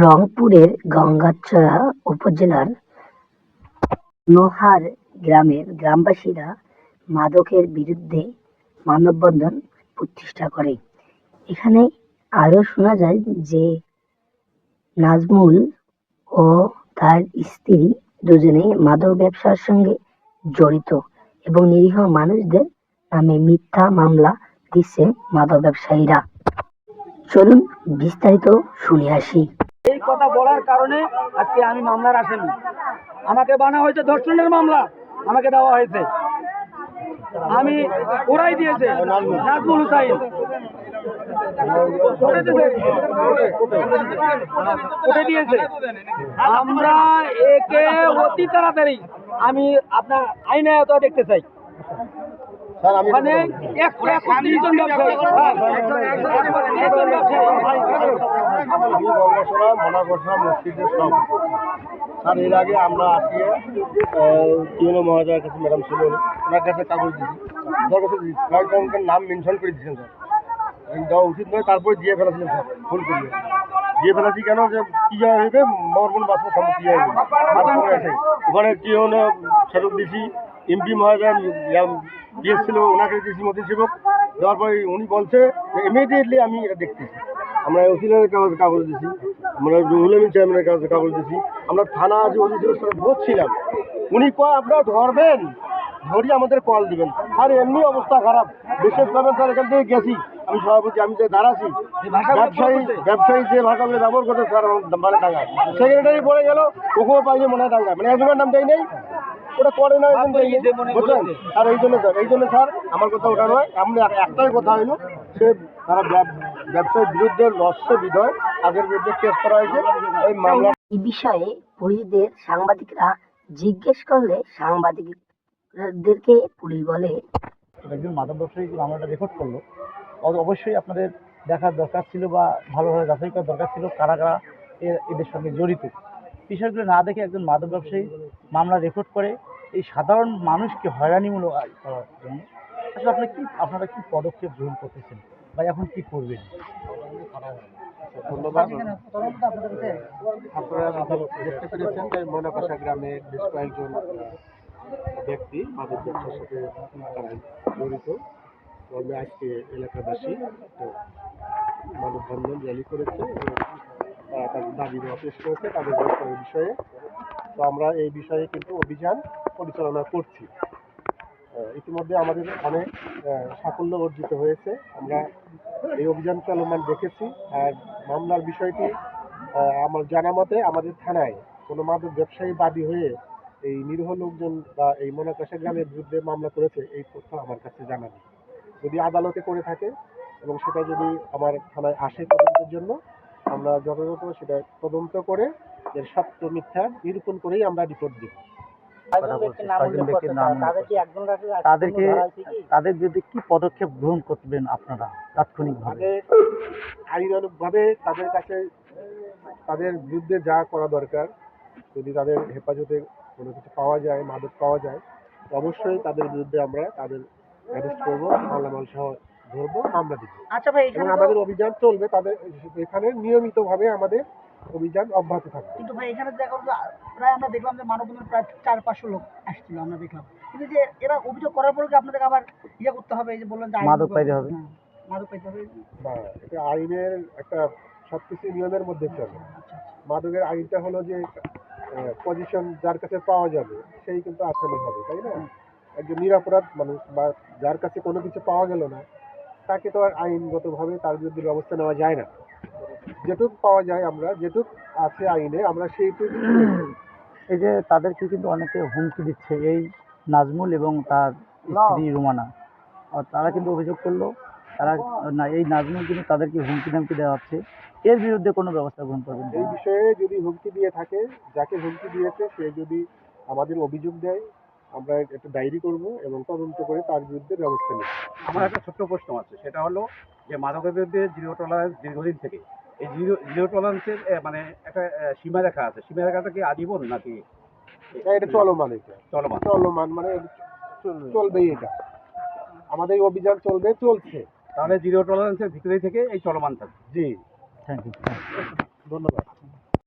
রংপুরের গঙ্গাচড়া উপজেলার নোহার গ্রামের গ্রামবাসীরা মাদকের বিরুদ্ধে মানববন্ধন প্রতিষ্ঠা করে। এখানে আরো শোনা যায় যে নাজমুল ও তার স্ত্রী দুজনেই মাদক ব্যবসার সঙ্গে জড়িত এবং নিরীহ মানুষদের নামে মিথ্যা মামলা দিচ্ছে মাদক ব্যবসায়ীরা। চলুন বিস্তারিত শুনে আসি। এই কথা বলার কারণে আজকে আমি মামলার আসামি। আমাকে বানা হয়েছে ধর্ষণের মামলা, আমাকে দেওয়া হয়েছে। আমি ওরাই দিয়েছে নাজমুল হুসাইন কোর্টে দিয়েছে। আমরা একে অতি তাড়াতাড়ি আমি আপনার আইনে দেখতে চাই। মানে স্যার এর আগে আমরা আসিয়ে টিউনো মহাজয়ের কাছে ম্যাডাম ছিল, ওনার কাছে কাগজ দিচ্ছি, ওনার কাছে কয়েকজনকার নাম মেনশন করে দিচ্ছেন স্যার, দেওয়া উচিত নয়। তারপরে দিয়ে ফেলেছিলেন স্যার, ভুল করিয়ে দিয়ে ফেলেছি কেন যে কী যা হইবে মরগুন বাঁচবো সামনে কী হইবে আছে ওখানে টিউনো ফেরত দিছি। এমপি মহাজয় দিয়েছিল, ওনাকে দিয়েছি মতিন সেবক, দেওয়ার পরে উনি বলছে ইমিডিয়েটলি আমি এটা দেখতেছি। আমরা ওসিলের কাগজ দিছি, আমরা রুহুল আমিন চেয়ারম্যানের কাছে কাগজ দিছি, আমরা থানা যে অধিকারের সাথে বসছিলাম, উনি কয় আপনারা ধরবেন, ধরি আমাদের কল দিবেন। আর এমনি অবস্থা খারাপ, বিশেষ করবেন স্যার এখান থেকে গেছি আমি সভাপতি, আমি যে দাঁড়াছি ব্যবসায়ী যে ভাষা বলে ব্যবহার করতে স্যার মানে টাঙ্গায় সেক্রেটারি পড়ে গেল, ওকেও পাইনি মনে হয় টাঙ্গায়, মানে একজনের নাম দেয় নেই, ওটা করে না বুঝলেন। আর এই জন্য স্যার আমার কথা ওটা নয়, এমনি একটাই কথা হইলো সে তারা ব্যবসায়ীর বিরুদ্ধে রহস্য বিধয় তাদের বিরুদ্ধে কেস করা হয়েছে। এই মামলা এই বিষয়ে পুলিশদের সাংবাদিকরা জিজ্ঞেস করলে সাংবাদিকদেরকে পুলিশ বলে, একজন মাদক ব্যবসায়ী মামলাটা রেকর্ড করলো, অবশ্যই আপনাদের দেখার দরকার ছিল বা ভালোভাবে যাচাই করার দরকার ছিল কারা কারা এদের সঙ্গে জড়িত। বিষয়গুলো না দেখে একজন মাদক ব্যবসায়ী মামলা রেকর্ড করে এই সাধারণ মানুষকে হয়রানিমূলক করার জন্য আসলে আপনারা কি পদক্ষেপ গ্রহণ করতেছেন বা এখন কি করবেন? ধন্যবাদ। আপনারা দেখতে পেরেছেন যে ময়নাপাশা গ্রামে বেশ কয়েকজন ব্যক্তি মাদক ব্যবসার সাথে জড়িত। আমরা আজকে এলাকাবাসী মানববন্ধন র্যালি করেছে এবং তারা তাদের দাবি দেওয়া পেশ করেছে তাদের গ্রেফতারের বিষয়ে। তো আমরা এই বিষয়ে কিন্তু অভিযান পরিচালনা করছি। ইতিমধ্যে আমাদের অনেক সাফল্য অর্জিত হয়েছে, আমরা এই অভিযান চলমান দেখেছি। আর মামলার বিষয়টি আমার জানা মতে আমাদের থানায় কোনো মাদক ব্যবসায়ী বাদী হয়ে এই নিরীহ লোকজন বা এই ময়নাপাশা গ্রামের বিরুদ্ধে মামলা করেছে এই তথ্য আমার কাছে জানা নেই। যদি আদালতে করে থাকে এবং সেটা যদি আমার থানায় আসে তদন্তের জন্য, আমরা যথাযথ সেটা তদন্ত করে এর সত্য মিথ্যা নিরূপণ করেই আমরা রিপোর্ট দিব। তাদের বিরুদ্ধে কি পদক্ষেপ গ্রহণ করবেন আপনারা তাৎক্ষণিকভাবে? আইনানুগভাবে তাদের কাছে তাদের বিরুদ্ধে যা করা দরকার, যদি তাদের হেফাজতে কোনো কিছু পাওয়া যায়, মাদক পাওয়া যায়, অবশ্যই তাদের বিরুদ্ধে আমরা তাদের অ্যারেস্ট করবো, মালামাল সহ ধরবো, মামলা দিব। আচ্ছা ভাই, এবং আমাদের অভিযান চলবে, তাদের এখানে নিয়মিতভাবে আমাদের অভিযান অব্যাহত থাকবে। কিন্তু ভাই এখানে প্রায় আমরা দেখলাম যে মানববন্ধন প্রায় 400-500 লোক আসছিল, আমরা দেখলাম। কিন্তু যে এরা অভিযোগ করার পরে আপনাদের আবার করতে হবে, এই যে বললেন যে মাদক পাইতে হবে, মাদক পাইতে হবে না, এটা আইনের একটা সবকিছু নিয়মের মধ্যে চলে। মাদকের আইনটা হলো যে পজিশন যার কাছে পাওয়া যাবে সেই কিন্তু আসামি হবে, তাই না? একজন নিরপরাধ মানুষ বা যার কাছে কোনো কিছু পাওয়া গেল না তাকে তো আর আইনগতভাবে তার বিরুদ্ধে ব্যবস্থা নেওয়া যায় না। যেটুক পাওয়া যায়, আমরা যেটুক আছে আইনে আমরা সেইটুকু। এই যে তাদেরকে কিন্তু অনেকে হুমকি দিচ্ছে, এই নাজমুল এবং তার স্ত্রী রুমানা, তারা কিন্তু অভিযোগ করলো তারা না, এই নাজমুল কিন্তু তাদেরকে হুমকি ধামকি দেওয়া হচ্ছে, এর বিরুদ্ধে কোনো ব্যবস্থা গ্রহণ করবেন? এই বিষয়ে যদি হুমকি দিয়ে থাকে, যাকে হুমকি দিয়েছে সে যদি আমাদের অভিযোগ দেয়, আমরা একটা ডায়েরি করব এবং তদন্ত করে তার বিরুদ্ধে ব্যবস্থা নেব। আমার একটা ছোট্ট প্রশ্ন আছে, সেটা হলো যে মাদকের বিরুদ্ধে জিরো টলারেন্স দীর্ঘদিন থেকে, এই জিরো টলারেন্সের মানে একটা সীমারেখা আছে, সীমারেখাটা কি আজীবন নাকি এটা চলমান? এটা চলমান মানে চলবেই, এটা আমাদের অভিযান চলবে, চলছে। তাহলে জিরো টলারেন্সের ভিতরে থেকে এই চলমান থাকবে। জি, থ্যাংক ইউ, ধন্যবাদ।